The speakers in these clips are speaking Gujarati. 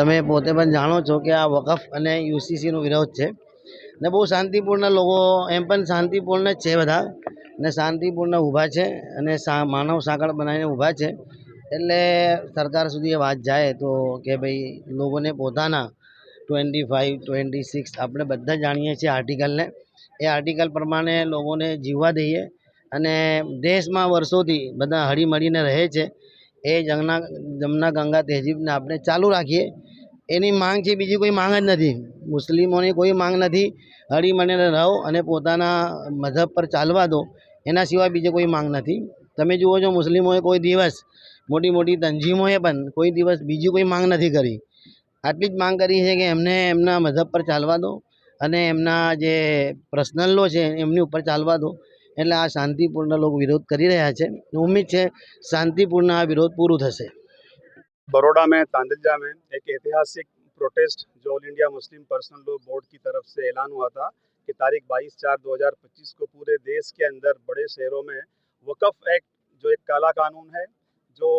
તમે પોતે પણ જાણો છો કે આ વકફ અને યુસીસીનો વિરોધ છે ને બહુ શાંતિપૂર્ણ લોકો એમ પણ શાંતિપૂર્ણ જ છે બધા ને શાંતિપૂર્ણ ઊભા છે અને માનવ સાંકળ બનાવીને ઊભા છે. એટલે સરકાર સુધી એ વાત જાય તો કે ભાઈ લોકોને પોતાના 25, 26 આપણે બધા જાણીએ છીએ આર્ટિકલને, એ આર્ટિકલ પ્રમાણે લોકોને જીવવા દઈએ અને દેશમાં વર્ષોથી બધા હળીમળીને રહે છે એ જમના ગંગા તહેજીબને આપણે ચાલુ રાખીએ. એની માંગ છે, બીજી કોઈ માંગ જ નથી. મુસ્લિમોની કોઈ માંગ નથી. હળીમળીને રહો અને પોતાના મذહબ પર ચાલવા દો, એના સિવાય બીજી કોઈ માંગ નથી. તમે જુઓ છો મુસ્લિમોએ કોઈ દિવસ, મોટી મોટી તંજીમોએ પણ કોઈ દિવસ બીજી કોઈ માંગ નથી કરી. આટલી જ માંગ કરી છે કે એમને એમના મذહબ પર ચાલવા દો અને એમના જે પર્સનલ લો છે એમની ઉપર ચાલવા દો. એટલે આ શાંતિપૂર્ણ લોકો વિરોધ કરી રહ્યા છે. ઉમ્મીદ છે શાંતિપૂર્ણ આ વિરોધ પૂરું થશે. बड़ौदा में तांदलजा में एक ऐतिहासिक प्रोटेस्ट जो all India Muslim personal law board की तरफ से ऐलान हुआ था कि तारीख 22/4/2025 को पूरे देश के अंदर बड़े शहरों में वक्फ एक्ट जो एक काला कानून है, जो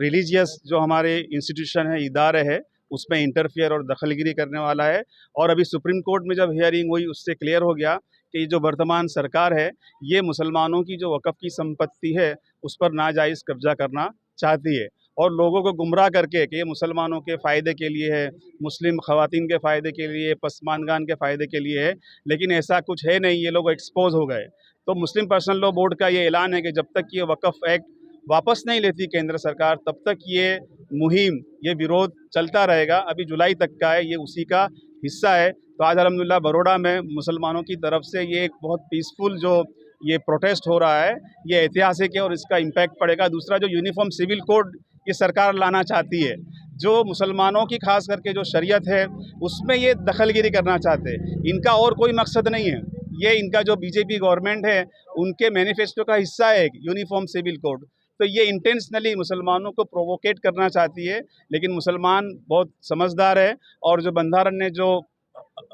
रिलीजियस जो हमारे इंस्टीट्यूशन है, इदारे है, उसमें इंटरफियर और दखलगिरी करने वाला है। और अभी सुप्रीम कोर्ट में जब हियरिंग हुई उससे क्लियर हो गया कि जो वर्तमान सरकार है ये मुसलमानों की जो वक्फ की संपत्ति है उस पर नाजायज़ कब्जा करना चाहती है और लोगों को गुमराह करके कि ये मुसलमानों के फ़ायदे के लिए है, मुस्लिम ख़वातीन के फ़ायदे के लिए, पसमानगान के फ़ायदे के लिए है, लेकिन ऐसा कुछ है नहीं। ये लोग एक्सपोज हो गए। तो मुस्लिम पर्सनल लॉ बोर्ड का ये ऐलान है कि जब तक ये वक्फ एक्ट वापस नहीं लेती केंद्र सरकार तब तक ये मुहिम, ये विरोध चलता रहेगा। अभी जुलाई तक का है, ये उसी का हिस्सा है। तो आज अल्हम्दुलिल्लाह बड़ौदा में मुसलमानों की तरफ से ये एक बहुत पीसफुल जो ये प्रोटेस्ट हो रहा है, ये ऐतिहासिक है और इसका इम्पैक्ट पड़ेगा। दूसरा, जो यूनिफॉर्म सिविल कोड ये सरकार लाना चाहती है, जो मुसलमानों की खास करके जो शरीयत है उसमें ये दखलगिरी करना चाहते हैं। इनका और कोई मकसद नहीं है। ये इनका जो बीजेपी गवर्नमेंट है उनके मैनिफेस्टो का हिस्सा है यूनिफॉर्म सिविल कोड। तो ये इंटेंशनली मुसलमानों को प्रोवोकेट करना चाहती है। लेकिन मुसलमान बहुत समझदार है और जो बंधारण ने जो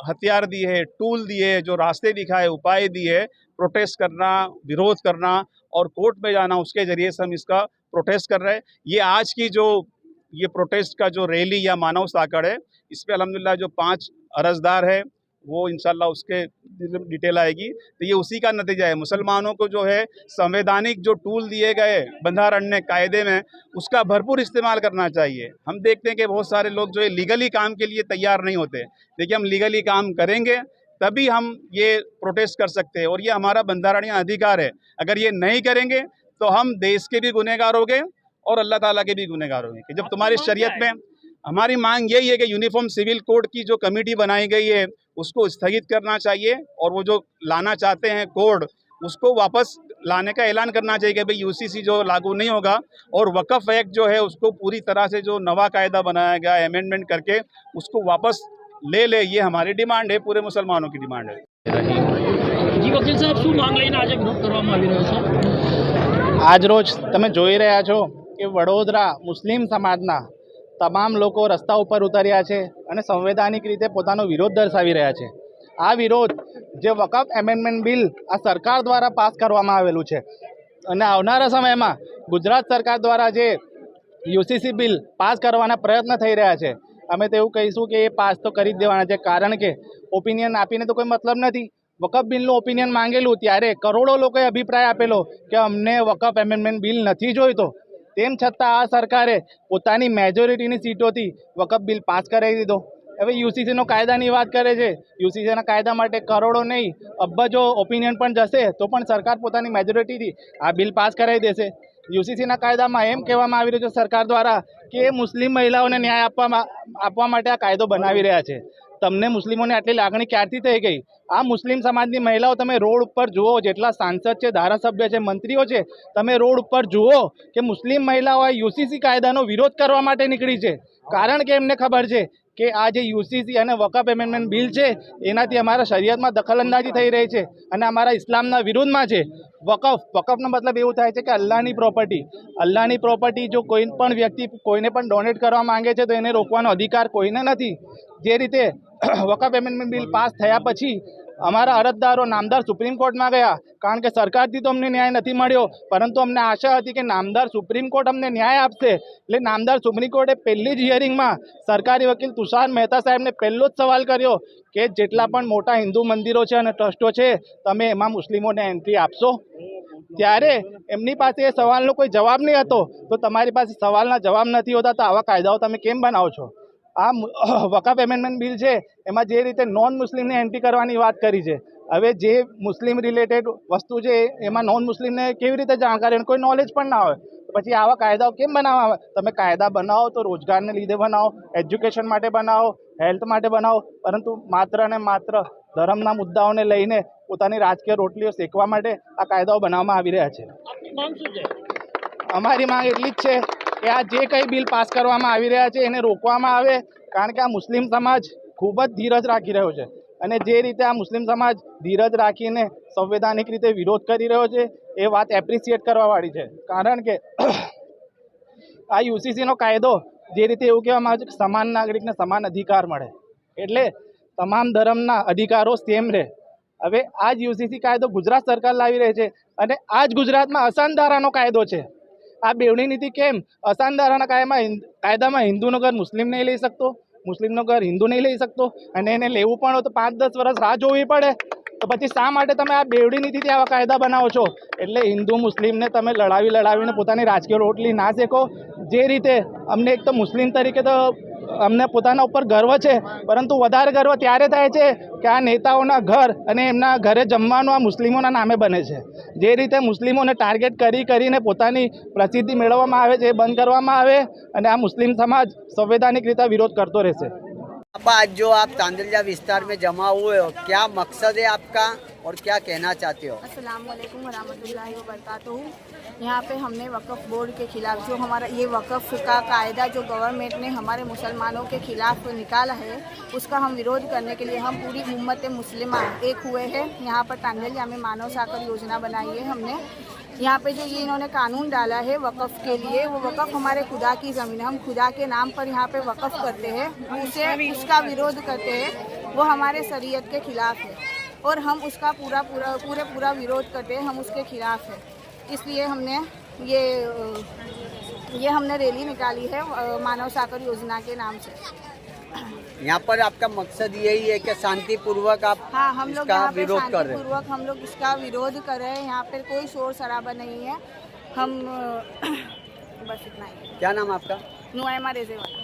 हथियार दिए है, टूल दिए है, जो रास्ते दिखाए, उपाय दिए है, प्रोटेस्ट करना, विरोध करना और कोर्ट में जाना, उसके ज़रिए से हम इसका प्रोटेस्ट कर रहे हैं। ये आज की जो ये प्रोटेस्ट का जो रैली या मानव साकड़ है, इस पर अल्हम्दुलिल्लाह जो 5 अर्जदार है वो इंशाल्लाह उसके डिटेल आएगी। तो ये उसी का नतीजा है। मुसलमानों को जो है संवैधानिक जो टूल दिए गए बंधारण ने, कायदे में, उसका भरपूर इस्तेमाल करना चाहिए। हम देखते हैं कि बहुत सारे लोग जो है लीगली काम के लिए तैयार नहीं होते। देखिए, हम लीगली काम करेंगे तभी हम ये प्रोटेस्ट कर सकते हैं और ये हमारा बंधारणीय अधिकार है। अगर ये नहीं करेंगे तो हम देश के भी गुनहगार होंगे और अल्लाह ताला के भी गुनहगार होंगे। कि जब तुम्हारी शरीयत में, हमारी मांग यही है कि यूनिफॉर्म सिविल कोड की जो कमेटी बनाई गई है उसको स्थगित करना चाहिए और वो जो लाना चाहते हैं कोड, उसको वापस लाने का ऐलान करना चाहिए कि भाई यूसीसी जो लागू नहीं होगा और वक्फ एक्ट जो है उसको पूरी तरह से जो नवा कायदा बनाया गया है अमेंडमेंट करके उसको वापस ले ले। ये हमारी डिमांड है, पूरे मुसलमानों की डिमांड है। जी वकील साहब, શું માંગ લઈને આજે વિરોધ કરવામાં આવી રહ્યો છે? આજ રોજ તમે જોઈ રહ્યા છો કે વડોદરા મુસ્લિમ સમાજના તમામ લોકો રસ્તા ઉપર ઉતર્યા છે અને સંવૈધાનિક રીતે પોતાનો વિરોધ દર્શાવી રહ્યા છે. આ વિરોધ જે વકફ એમેન્ડમેન્ટ બિલ આ સરકાર દ્વારા પાસ કરવામાં આવેલું છે અને આવનારા સમયમાં ગુજરાત સરકાર દ્વારા જે યુસીસી બિલ પાસ કરવાના પ્રયત્ન થઈ રહ્યા છે, અમે તો એવું કહીશું કે એ પાસ તો કરી જ દેવાના છે. કારણ કે ઓપિનિયન આપીને તો કોઈ મતલબ નથી. વકફ બિલનું ઓપિનિયન માંગેલું ત્યારે કરોડો લોકોએ અભિપ્રાય આપેલો કે અમને વકફ એમેન્ડમેન્ટ બિલ નથી જોઈતો. તેમ છતાં આ સરકારે પોતાની મેજોરિટીની સીટોથી વકફ બિલ પાસ કરાવી દીધો. હવે યુસીસીનો કાયદાની વાત કરે છે. યુસીસીના કાયદા માટે કરોડો નહીં, અબજો ઓપિનિયન પણ જશે તો પણ સરકાર પોતાની મેજોરિટીથી આ બિલ પાસ કરાવી દેશે. યુસીસીના કાયદામાં એમ કહેવામાં આવી રહ્યું છે સરકાર દ્વારા કે એ મુસ્લિમ મહિલાઓને ન્યાય આપવા માટે આ કાયદો બનાવી રહ્યા છે. તમને મુસ્લિમોને આટલી લાગણી ક્યારથી થઈ ગઈ? આ મુસ્લિમ સમાજની મહિલાઓ તમે રોડ ઉપર જુઓ, જેટલા સાંસદ છે, ધારાસભ્ય છે, મંત્રીઓ છે, તમે રોડ ઉપર જુઓ કે મુસ્લિમ મહિલાઓ યુસીસી કાયદાનો વિરોધ કરવા માટે નીકળી છે. કારણ કે એમને ખબર છે કે આ જે યુસીસી અને વકફ એમેન્ડમેન્ટ બિલ છે એનાથી અમારા શરીયતમાં દખલઅંદાજી થઈ રહી છે અને અમારા ઇસ્લામના વિરુદ્ધમાં છે. વકફનો મતલબ એવું થાય છે કે અલ્લાહની પ્રોપર્ટી જો કોઈ પણ વ્યક્તિ કોઈને પણ ડોનેટ કરવા માંગે છે તો એને રોકવાનો અધિકાર કોઈને નથી. જે રીતે વકફ એમેન્ડમેન્ટ બિલ પાસ થયા પછી અમારા અરજદારો નામદાર સુપ્રીમ કોર્ટમાં ગયા, કારણ કે સરકારથી તો અમને ન્યાય નથી મળ્યો, પરંતુ અમને આશા હતી કે નામદાર સુપ્રીમ કોર્ટ અમને ન્યાય આપશે. એટલે નામદાર સુપ્રીમ કોર્ટે પહેલી જ હિયરિંગમાં સરકારી વકીલ તુષાર મહેતા સાહેબને પહેલો જ સવાલ કર્યો કે જેટલા પણ મોટા હિન્દુ મંદિરો છે અને ટ્રસ્ટો છે, તમે એમાં મુસ્લિમોને એન્ટ્રી આપશો? ત્યારે એમની પાસે એ સવાલનો કોઈ જવાબ નહીં હતો. તો તમારી પાસે સવાલના જવાબ નથી હોતા તો આવા કાયદાઓ તમે કેમ બનાવો છો? આ વકફ એમેન્ડમેન્ટ બિલ છે એમાં જે રીતે નોન મુસ્લિમને એન્ટ્રી કરવાની વાત કરી છે, હવે જે મુસ્લિમ રિલેટેડ વસ્તુ છે એમાં નોન મુસ્લિમને કેવી રીતે જાણકારી અને કોઈ નોલેજ પણ ના હોય, પછી આવા કાયદાઓ કેમ બનાવવા આવે? તમે કાયદા બનાવો તો રોજગારને લીધે બનાવો, એજ્યુકેશન માટે બનાવો, હેલ્થ માટે બનાવો, પરંતુ માત્ર ને માત્ર ધર્મના મુદ્દાઓને લઈને પોતાની રાજકીય રોટલીઓ શેકવા માટે આ કાયદાઓ બનાવવામાં આવી રહ્યા છે. આપની માંગ શું છે? અમારી માંગ એટલી જ છે કે આ જે કંઈ બિલ પાસ કરવામાં આવી રહ્યા છે એને રોકવામાં આવે, કારણ કે આ મુસ્લિમ સમાજ ખૂબ જ ધીરજ રાખી રહ્યો છે. અને જે રીતે આ મુસ્લિમ સમાજ ધીરજ રાખીને સંવૈધાનિક રીતે વિરોધ કરી રહ્યો છે એ વાત એપ્રિશિએટ કરવાવાળી છે. કારણ કે આ યુસીસીનો કાયદો જે રીતે એવું કહેવામાં આવે છે કે સમાન નાગરિકને સમાન અધિકાર મળે, એટલે તમામ ધર્મના અધિકારો સેમ રહે. હવે આ જ યુસીસી કાયદો ગુજરાત સરકાર લાવી રહી છે અને આ જ ગુજરાતમાં અસાનધારાનો કાયદો છે. આ બેવડી નીતિ કેમ? અસાનધારાના કાયદામાં હિન્દુનો ઘર મુસ્લિમ નહીં લઈ શકતો, મુસ્લિમનો ઘર હિન્દુ નહીં લઈ શકતો, અને એને લેવું પણ હોય તો 5-10 વર્ષ રાહ જોવી પડે. તો પછી શા માટે તમે આ બેવડી નીતિથી આવા કાયદા બનાવો છો? એટલે હિન્દુ મુસ્લિમને તમે લડાવીને પોતાની રાજકીય રોટલી ના શેકો. જે રીતે અમને એક તો મુસ્લિમ તરીકે તો અમને પોતાના ઉપર ગર્વ છે, પરંતુ વધારે ગર્વ ત્યારે થાય છે કે આ નેતાઓના ઘર અને એમના ઘરે જમવાનું આ મુસ્લિમોના નામે બને છે. જે રીતે મુસ્લિમોને ટાર્ગેટ કરીને પોતાની પ્રસિદ્ધિ મેળવવામાં આવે છે એ બંધ કરવામાં આવે અને આ મુસ્લિમ સમાજ સંવૈધાનિક રીતે વિરોધ करतो રહેશે. आज जो आप तांदलजा विस्तार में जमा हुए हो, क्या मकसद है आपका और क्या कहना चाहते हो? अस्सलाम वालेकुम वरहमतुल्लाहि वबरकातुहू। यहाँ पे हमने वक़फ़ बोर्ड के ख़िलाफ़ जो हमारा ये वक़फ़ का कायदा जो गवर्नमेंट ने हमारे मुसलमानों के ख़िलाफ़ निकाला है, उसका हम विरोध करने के लिए हम पूरी उम्मत मुस्लिमा एक हुए हैं। यहाँ पर तांदलजा में मानव साकर योजना बनाई है हमने। यहाँ पे जो ये इन्होंने कानून डाला है वक़फ़ के लिए, वो वक़फ़ हमारे खुदा की ज़मीन है, हम खुदा के नाम पर यहाँ पे वक़फ़ करते हैं, उसे उसका विरोध करते हैं, वो हमारे शरीयत के ख़िलाफ़ है और हम उसका पूरा विरोध करते हैं, हम उसके ख़िलाफ़ है। इसलिए हमने ये हमने रैली निकाली है मानव साकर योजना के नाम से। यहाँ पर आपका मकसद यही है कि शांतिपूर्वक आप हाँ, हम लोग इसका यहाँ पे विरोध कर रहे हैं? शांतिपूर्वक हम लोग इसका विरोध कर रहे हैं। यहाँ पर कोई शोर शराबा नहीं है। हम बस इतना ही। क्या नाम आपका? नुआइमा रेज़ेवाला।